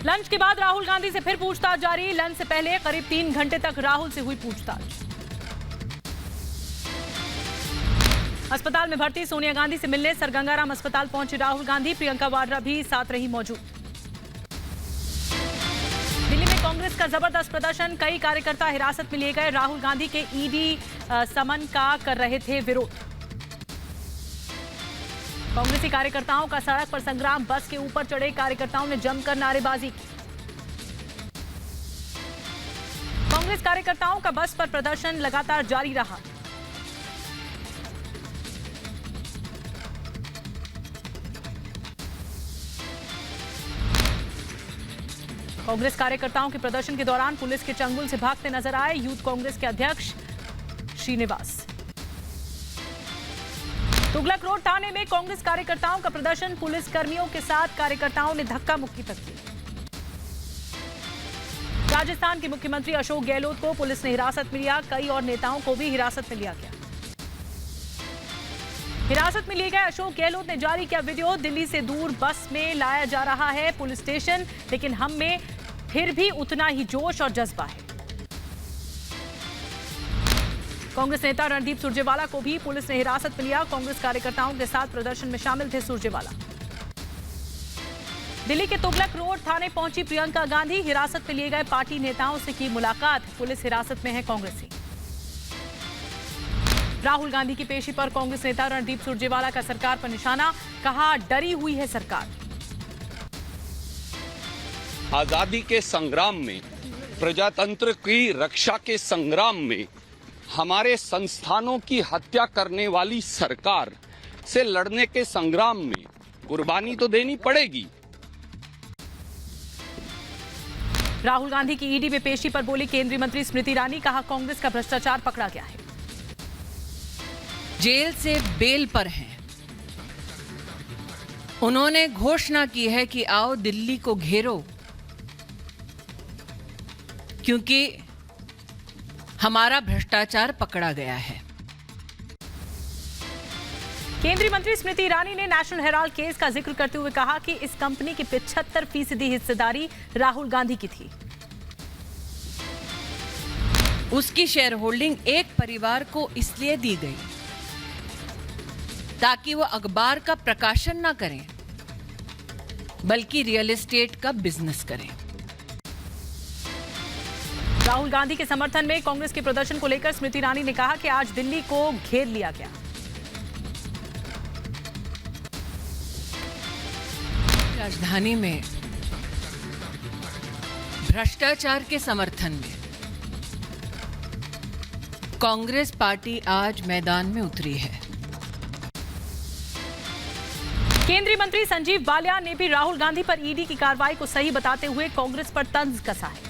Lunch के बाद राहुल गांधी से फिर पूछताछ जारी। लंच से पहले करीब 3 घंटे तक राहुल से हुई पूछताछ। अस्पताल में भर्ती सोनिया गांधी से मिलने सर गंगाराम अस्पताल पहुंचे राहुल गांधी। प्रियंका वाड्रा भी साथ रही मौजूद। दिल्ली में कांग्रेस का जबरदस्त प्रदर्शन, कई कार्यकर्ता हिरासत में लिए गए। राहुल गांधी के ईडी समन का कर रहे थे विरोध। कांग्रेसी कार्यकर्ताओं का सड़क पर संग्राम, बस के ऊपर चढ़े कार्यकर्ताओं ने जमकर नारेबाजी की। कांग्रेस कार्यकर्ताओं का बस पर प्रदर्शन लगातार जारी रहा। कांग्रेस कार्यकर्ताओं के प्रदर्शन के दौरान पुलिस के चंगुल से भागते नजर आए यूथ कांग्रेस के अध्यक्ष श्रीनिवास। तुगलक रोड थाने में कांग्रेस कार्यकर्ताओं का प्रदर्शन, पुलिस कर्मियों के साथ कार्यकर्ताओं ने धक्का मुक्की तक की। राजस्थान के मुख्यमंत्री अशोक गहलोत को पुलिस ने हिरासत में लिया। कई और नेताओं को भी हिरासत में लिया गया। हिरासत में लिए गए अशोक गहलोत ने जारी किया वीडियो। दिल्ली से दूर बस में लाया जा रहा है पुलिस स्टेशन, लेकिन हम में फिर भी उतना ही जोश और जज्बा है। कांग्रेस नेता रणदीप सुरजेवाला को भी पुलिस ने हिरासत में लिया। कांग्रेस कार्यकर्ताओं के साथ प्रदर्शन में शामिल थे सुरजेवाला। दिल्ली के तुगलक रोड थाने पहुंची प्रियंका गांधी। हिरासत में लिए गए पार्टी नेताओं से की मुलाकात। पुलिस हिरासत में है कांग्रेसी। राहुल गांधी की पेशी पर कांग्रेस नेता रणदीप सुरजेवाला का सरकार पर निशाना, कहा डरी हुई है सरकार। आजादी के संग्राम में, प्रजातंत्र की रक्षा के संग्राम में हमारे संस्थानों की हत्या करने वाली सरकार से लड़ने के संग्राम में कुर्बानी तो देनी पड़ेगी। राहुल गांधी की ईडी में पेशी पर बोली केंद्रीय मंत्री स्मृति ईरानी, कहा कांग्रेस का भ्रष्टाचार पकड़ा गया है। जेल से बेल पर हैं। उन्होंने घोषणा की है कि आओ दिल्ली को घेरो, क्योंकि हमारा भ्रष्टाचार पकड़ा गया है। केंद्रीय मंत्री स्मृति ईरानी ने नेशनल हेराल्ड केस का जिक्र करते हुए कहा कि इस कंपनी की 75% हिस्सेदारी राहुल गांधी की थी। उसकी शेयर होल्डिंग एक परिवार को इसलिए दी गई ताकि वो अखबार का प्रकाशन ना करें, बल्कि रियल एस्टेट का बिजनेस करें। राहुल गांधी के समर्थन में कांग्रेस के प्रदर्शन को लेकर स्मृति ईरानी ने कहा कि आज दिल्ली को घेर लिया गया। राजधानी में भ्रष्टाचार के समर्थन में कांग्रेस पार्टी आज मैदान में उतरी है। केंद्रीय मंत्री संजीव बालियान ने भी राहुल गांधी पर ईडी की कार्रवाई को सही बताते हुए कांग्रेस पर तंज कसा है।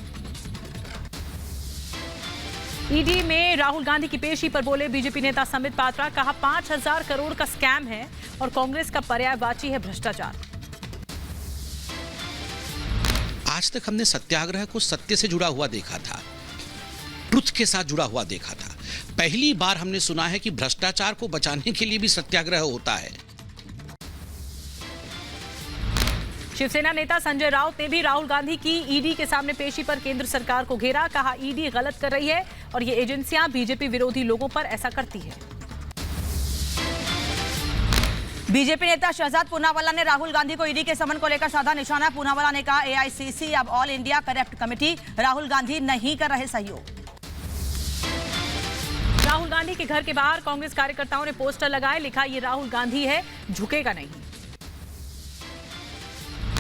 ईडी में राहुल गांधी की पेशी पर बोले बीजेपी नेता समित पात्रा, कहा 5000 करोड़ का स्कैम है और कांग्रेस का पर्यायवाची है भ्रष्टाचार। आज तक हमने सत्याग्रह को सत्य से जुड़ा हुआ देखा था, ट्रुथ के साथ जुड़ा हुआ देखा था। पहली बार हमने सुना है कि भ्रष्टाचार को बचाने के लिए भी सत्याग्रह होता है। शिवसेना नेता संजय राउत ने भी राहुल गांधी की ईडी के सामने पेशी पर केंद्र सरकार को घेरा। कहा ईडी गलत कर रही है और ये एजेंसियां बीजेपी विरोधी लोगों पर ऐसा करती है। बीजेपी नेता शहजाद पूनावाला ने राहुल गांधी को ईडी के समन को लेकर साधा निशाना। पूनावाला ने कहा एआईसीसी अब all India corrupt committee, Rahul Gandhi नहीं कर रहे सहयोग। राहुल गांधी के घर के बाहर कांग्रेस कार्यकर्ताओं ने पोस्टर लगाए, लिखा ये राहुल गांधी है, झुकेगा नहीं।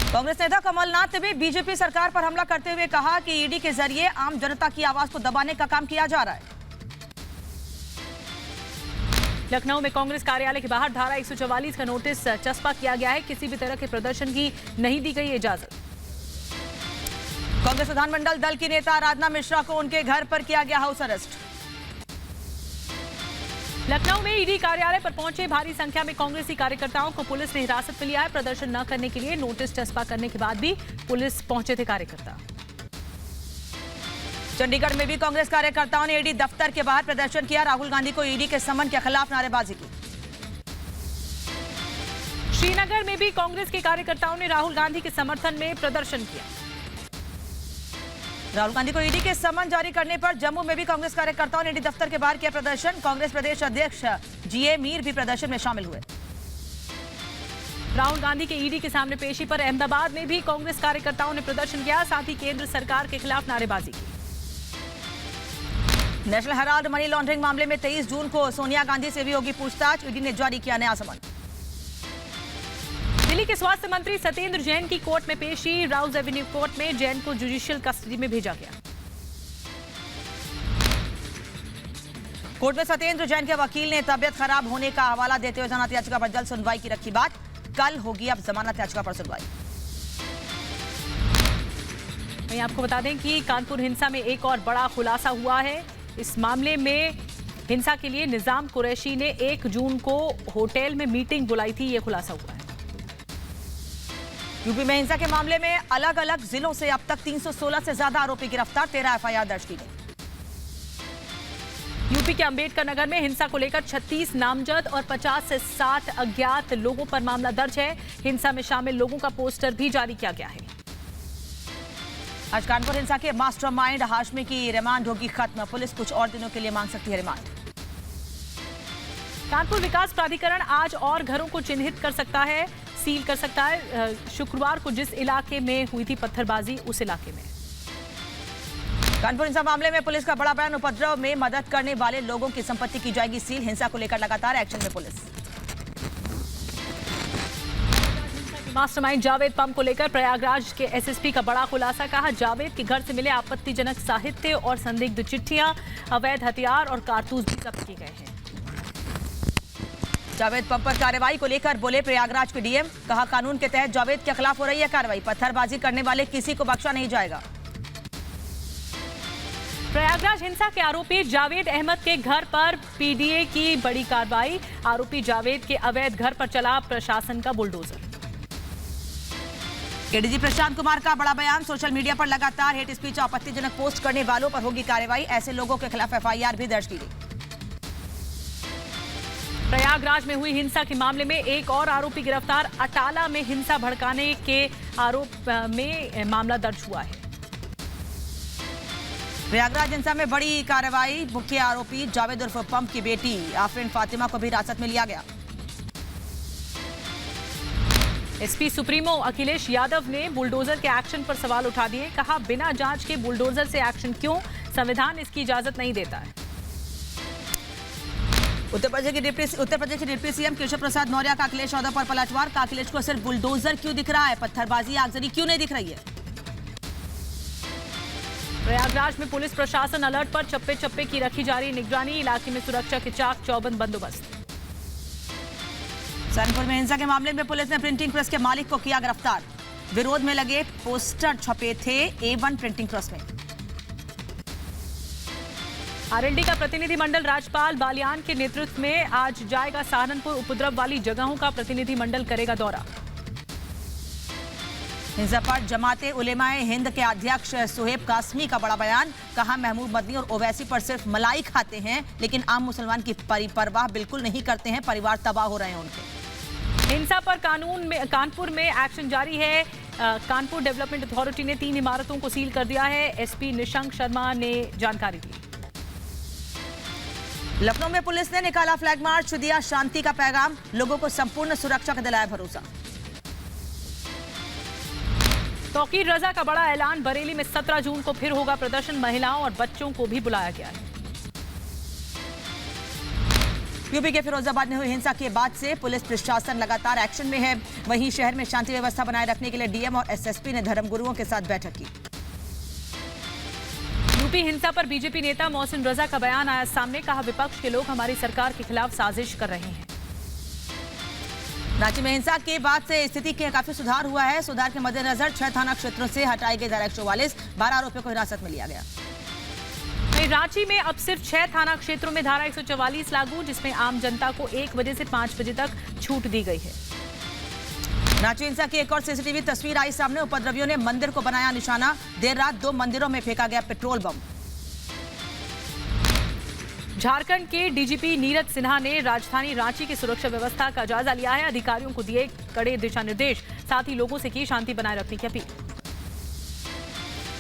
कांग्रेस नेता कमलनाथ ने भी बीजेपी सरकार पर हमला करते हुए कहा कि ईडी के जरिए आम जनता की आवाज को दबाने का काम किया जा रहा है। लखनऊ में कांग्रेस कार्यालय के बाहर धारा 144 का नोटिस चस्पा किया गया है। किसी भी तरह के प्रदर्शन की नहीं दी गई इजाजत। कांग्रेस विधानमंडल दल की नेता आराधना मिश्रा को उनके घर पर किया गया हाउस अरेस्ट। लखनऊ में ईडी कार्यालय पर पहुंचे भारी संख्या में कांग्रेसी कार्यकर्ताओं को पुलिस ने हिरासत में लिया है। प्रदर्शन न करने के लिए नोटिस चस्पा करने के बाद भी पुलिस पहुंचे थे कार्यकर्ता। चंडीगढ़ में भी कांग्रेस कार्यकर्ताओं ने ईडी दफ्तर के बाहर प्रदर्शन किया। राहुल गांधी को ईडी के समन के खिलाफ नारेबाजी की। श्रीनगर में भी कांग्रेस के कार्यकर्ताओं ने राहुल गांधी के समर्थन में प्रदर्शन किया। राहुल गांधी को ईडी के समन जारी करने पर जम्मू में भी कांग्रेस कार्यकर्ताओं ने ईडी दफ्तर के बाहर किया प्रदर्शन। कांग्रेस प्रदेश अध्यक्ष जीए मीर भी प्रदर्शन में शामिल हुए। राहुल गांधी के ईडी के सामने पेशी पर अहमदाबाद में भी कांग्रेस कार्यकर्ताओं ने प्रदर्शन किया, साथ ही केंद्र सरकार के खिलाफ नारेबाजी की। नेशनल हेराल्ड मनी लॉन्ड्रिंग मामले में 23 जून को सोनिया गांधी से भी होगी पूछताछ। ईडी ने जारी किया नया समन। दिल्ली के स्वास्थ्य मंत्री सत्येंद्र जैन की कोर्ट में पेशी। राउज एवेन्यू कोर्ट में जैन को जुडिशियल कस्टडी में भेजा गया। कोर्ट में सत्येंद्र जैन के वकील ने तबियत खराब होने का हवाला देते हुए जमानत याचिका पर जल्द सुनवाई की रखी बात। कल होगी अब जमानत याचिका पर सुनवाई। वहीं आपको बता दें कि कानपुर हिंसा में एक और बड़ा खुलासा हुआ है। इस मामले में हिंसा के लिए निजाम कुरैशी ने 1 जून को होटल में मीटिंग बुलाई थी, ये खुलासा हुआ है। यूपी में हिंसा के मामले में अलग अलग जिलों से अब तक 316 से ज्यादा आरोपी गिरफ्तार, 13 एफआईआर दर्ज की गई। यूपी के अंबेडकर नगर में हिंसा को लेकर 36 नामजद और 50 से 60 अज्ञात लोगों पर मामला दर्ज है। हिंसा में शामिल लोगों का पोस्टर भी जारी किया गया है। आज कानपुर हिंसा के मास्टरमाइंड हाशमी की रिमांड होगी खत्म। पुलिस कुछ और दिनों के लिए मांग सकती है रिमांड। कानपुर विकास प्राधिकरण आज और घरों को चिन्हित कर सकता है, सील कर सकता है। शुक्रवार को जिस इलाके में हुई थी पत्थरबाजी, उस इलाके में। कानपुर हिंसा मामले में पुलिस का बड़ा बयान। उपद्रव में मदद करने वाले लोगों की संपत्ति की जाएगी सील। हिंसा को लेकर लगातार एक्शन में पुलिस। मास्टरमाइंड जावेद पम्प को लेकर प्रयागराज के एसएसपी का बड़ा खुलासा। कहा, जावेद के घर से मिले आपत्तिजनक साहित्य और संदिग्ध चिट्ठियां, अवैध हथियार और कारतूस भी जब्त किए गए हैं। जावेद पम्प पर कार्रवाई को लेकर बोले प्रयागराज के डीएम। कहा, कानून के तहत जावेद के खिलाफ हो रही है कार्रवाई। पत्थरबाजी करने वाले किसी को बख्शा नहीं जाएगा। प्रयागराज हिंसा के आरोपी जावेद अहमद के घर पर पीडीए की बड़ी कार्रवाई। आरोपी जावेद के अवैध घर पर चला प्रशासन का बुलडोजर। एडीजी प्रशांत कुमार का बड़ा बयान। सोशल मीडिया पर लगातार हेट स्पीच, आपत्तिजनक पोस्ट करने वालों पर होगी कार्रवाई। ऐसे लोगों के खिलाफ एफआईआर भी दर्ज की गई। प्रयागराज में हुई हिंसा के मामले में एक और आरोपी गिरफ्तार। अटाला में हिंसा भड़काने के आरोप में मामला दर्ज हुआ है। प्रयागराज हिंसा में बड़ी कार्रवाई। मुख्य आरोपी जावेद उर्फ पंप की बेटी आफरीन फातिमा को भी हिरासत में लिया गया। एसपी सुप्रीमो अखिलेश यादव ने बुलडोजर के एक्शन पर सवाल उठा दिए। कहा, बिना जांच के बुलडोजर से एक्शन क्यों? संविधान इसकी इजाजत नहीं देता है। उत्तर प्रदेश के डिप्टी सीएम केशव प्रसाद मौर्य का अखिलेश यादव पर पलटवार। का अखिलेश को सिर्फ बुलडोजर क्यों दिख रहा है, पत्थरबाजी आगजनी क्यों नहीं दिख रही है? प्रयागराज में पुलिस प्रशासन अलर्ट पर, चप्पे चप्पे की रखी जा रही निगरानी। इलाके में सुरक्षा के चाक चौबंद बंदोबस्त। सहारनपुर में हिंसा के मामले में पुलिस ने प्रिंटिंग प्रेस के मालिक को किया गिरफ्तार। विरोध में लगे पोस्टर छपे थे A1 प्रिंटिंग प्रेस में। आरएलडी का प्रतिनिधिमंडल राज्यपाल बालियान के नेतृत्व में आज जाएगा सहारनपुर। उपद्रव वाली जगहों का प्रतिनिधिमंडल करेगा दौरा। हिंसा पर जमाते उलेमाए हिंद के अध्यक्ष सुहेब कासमी का बड़ा बयान। कहा, महमूद मदनी और ओवैसी पर सिर्फ मलाई खाते हैं, लेकिन आम मुसलमान की परवाह बिल्कुल नहीं करते हैं। परिवार तबाह हो रहे हैं उनके। हिंसा पर कानपुर में एक्शन जारी है। कानपुर डेवलपमेंट अथॉरिटी ने 3 इमारतों को सील कर दिया है। एसपी निशंक शर्मा ने जानकारी दी। लखनऊ में पुलिस ने निकाला फ्लैग मार्च, दिया शांति का पैगाम। लोगों को संपूर्ण सुरक्षा का दिलाया भरोसा। तौकीर रजा का बड़ा ऐलान। बरेली में 17 जून को फिर होगा प्रदर्शन। महिलाओं और बच्चों को भी बुलाया गया है। यूपी के फिरोजाबाद में हुई हिंसा के बाद से पुलिस प्रशासन लगातार एक्शन में है। वहीं शहर में शांति व्यवस्था बनाए रखने के लिए डीएम और एसएसपी ने धर्मगुरुओं के साथ बैठक की। यूपी हिंसा पर बीजेपी नेता मोहसिन रजा का बयान आया सामने। कहा, विपक्ष के लोग हमारी सरकार के खिलाफ साजिश कर रहे हैं। रांची में हिंसा के बाद से स्थिति के काफी सुधार हुआ है। सुधार के मद्देनजर 6 थाना क्षेत्रों से हटाए गए धारा 144, 12 आरोपियों को हिरासत में लिया गया। रांची में अब सिर्फ 6 थाना क्षेत्रों में धारा 144 लागू, जिसमें आम जनता को 1 बजे से 5 बजे तक छूट दी गई है। रांची हिंसा की एक और सीसीटीवी तस्वीर आई सामने। उपद्रवियों ने मंदिर को बनाया निशाना। देर रात 2 मंदिरों में फेंका गया पेट्रोल बम। झारखंड के डीजीपी नीरज सिन्हा ने राजधानी रांची की सुरक्षा व्यवस्था का जायजा लिया है। अधिकारियों को दिए कड़े दिशा निर्देश, साथ ही लोगों से की शांति बनाए रखने की अपील।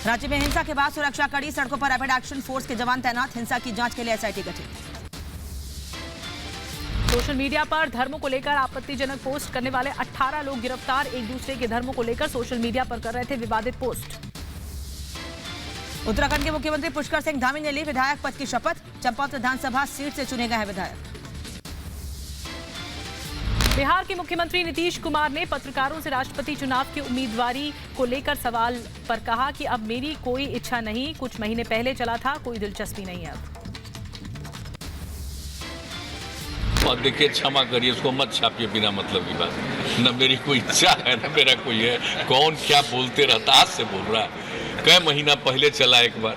रांची में हिंसा के बाद सुरक्षा कड़ी, सड़कों पर रैपिड एक्शन फोर्स के जवान तैनात, हिंसा की जांच के लिए एसआईटी गठित। सोशल मीडिया पर धर्मों को लेकर आपत्तिजनक पोस्ट करने वाले 18 लोग गिरफ्तार, एक दूसरे के धर्मों को लेकर सोशल मीडिया पर कर रहे थे विवादित पोस्ट। उत्तराखंड के मुख्यमंत्री पुष्कर सिंह धामी ने ली विधायक पद की शपथ, चंपावत विधानसभा सीट से चुने गए हैं विधायक। बिहार के मुख्यमंत्री नीतीश कुमार ने पत्रकारों से राष्ट्रपति चुनाव की उम्मीदवारी को लेकर सवाल पर कहा कि अब मेरी कोई इच्छा नहीं, कुछ महीने पहले चला था, कोई दिलचस्पी नहीं है अब। देखिए, क्षमा करिए, उसको मत छापिए बिना मतलब की बात। न मेरी कोई इच्छा है न मेरा कोई है। कौन क्या बोलते रहता, आज से बोल रहा है। कई महीना पहले चला एक बार,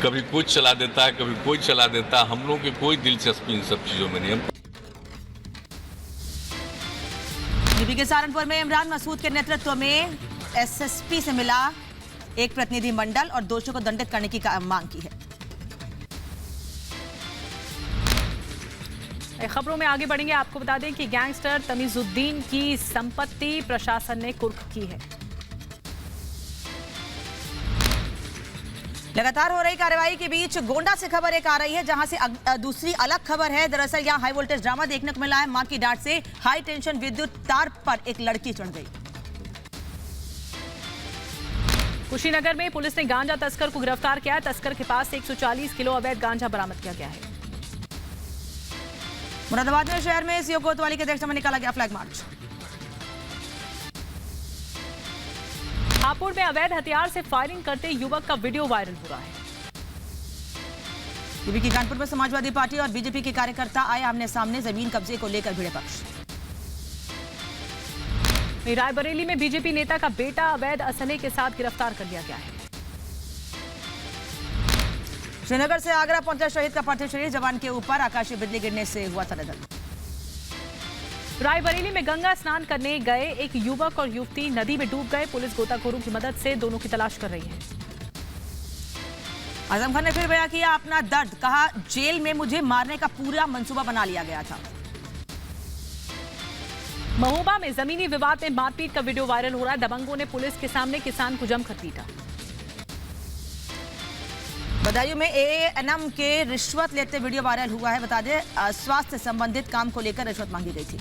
कभी कुछ चला देता है, कभी कोई चला देता है। हम लोगों की कोई दिलचस्पी इन सब चीजों में नहीं है। यूपी के सहारनपुर में इमरान मसूद के नेतृत्व में एसएसपी से मिला एक प्रतिनिधि मंडल और दोषियों को दंडित करने की मांग की है। खबरों में आगे बढ़ेंगे। आपको बता दें कि गैंगस्टर तमीजुद्दीन की संपत्ति प्रशासन ने कुर्क की है। लगातार हो रही कार्रवाई के बीच गोंडा से खबर एक आ रही है, जहां से दूसरी अलग खबर है। दरअसल यहां हाई वोल्टेज ड्रामा देखने को मिला है। मां की डांट से हाई टेंशन विद्युत तार पर एक लड़की चढ़ गई। कुशीनगर में पुलिस ने गांजा तस्कर को गिरफ्तार किया है। तस्कर के पास से 140 किलो अवैध गांजा बरामद किया गया है। मुरादाबाद में शहर में सीओ कोतवाली के अध्यक्षता में निकाला गया फ्लैग मार्च। हापुड़ में अवैध हथियार से फायरिंग करते युवक का वीडियो वायरल हो रहा है। यूपी के कानपुर में समाजवादी पार्टी और बीजेपी के कार्यकर्ता आए आमने सामने, जमीन कब्जे को लेकर भिड़े पक्ष। रायबरेली में बीजेपी नेता का बेटा अवैध असने के साथ गिरफ्तार कर लिया गया है। श्रीनगर से आगरा पहुंचा शहीद का पार्थिव शरीर, जवान के ऊपर आकाशीय बिजली गिरने से हुआ था निधन। रायबरेली में गंगा स्नान करने गए एक युवक और युवती नदी में डूब गए। पुलिस गोताखोरों की मदद से दोनों की तलाश कर रही है। आजम खान ने फिर बयां किया अपना दर्द, कहा जेल में मुझे मारने का पूरा मंसूबा बना लिया गया था। महोबा में जमीनी विवाद में मारपीट का वीडियो वायरल हो रहा है। दबंगों ने पुलिस के सामने किसान को जमकर पीटा। बदायूं में एएनएम के रिश्वत लेते वीडियो वायरल हुआ है। बता दें, स्वास्थ्य संबंधित काम को लेकर रिश्वत मांगी गई थी।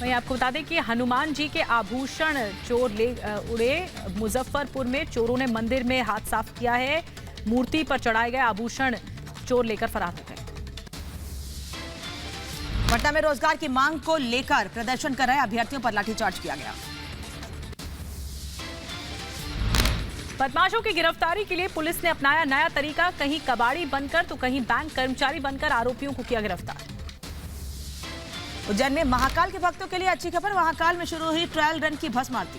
वहीं आपको बता दें कि हनुमान जी के आभूषण चोर ले उड़े। मुजफ्फरपुर में चोरों ने मंदिर में हाथ साफ किया है। मूर्ति पर चढ़ाए गए आभूषण चोर लेकर फरार हो गए। पटना में रोजगार की मांग को लेकर प्रदर्शन कर रहे अभ्यर्थियों पर लाठीचार्ज किया गया। बदमाशों की गिरफ्तारी के लिए पुलिस ने अपनाया नया तरीका, कहीं कबाड़ी बनकर तो कहीं बैंक कर्मचारी बनकर आरोपियों को किया गिरफ्तार। उज्जैन में महाकाल के भक्तों के लिए अच्छी खबर, महाकाल में शुरू हुई ट्रायल रन की भस्म आरती।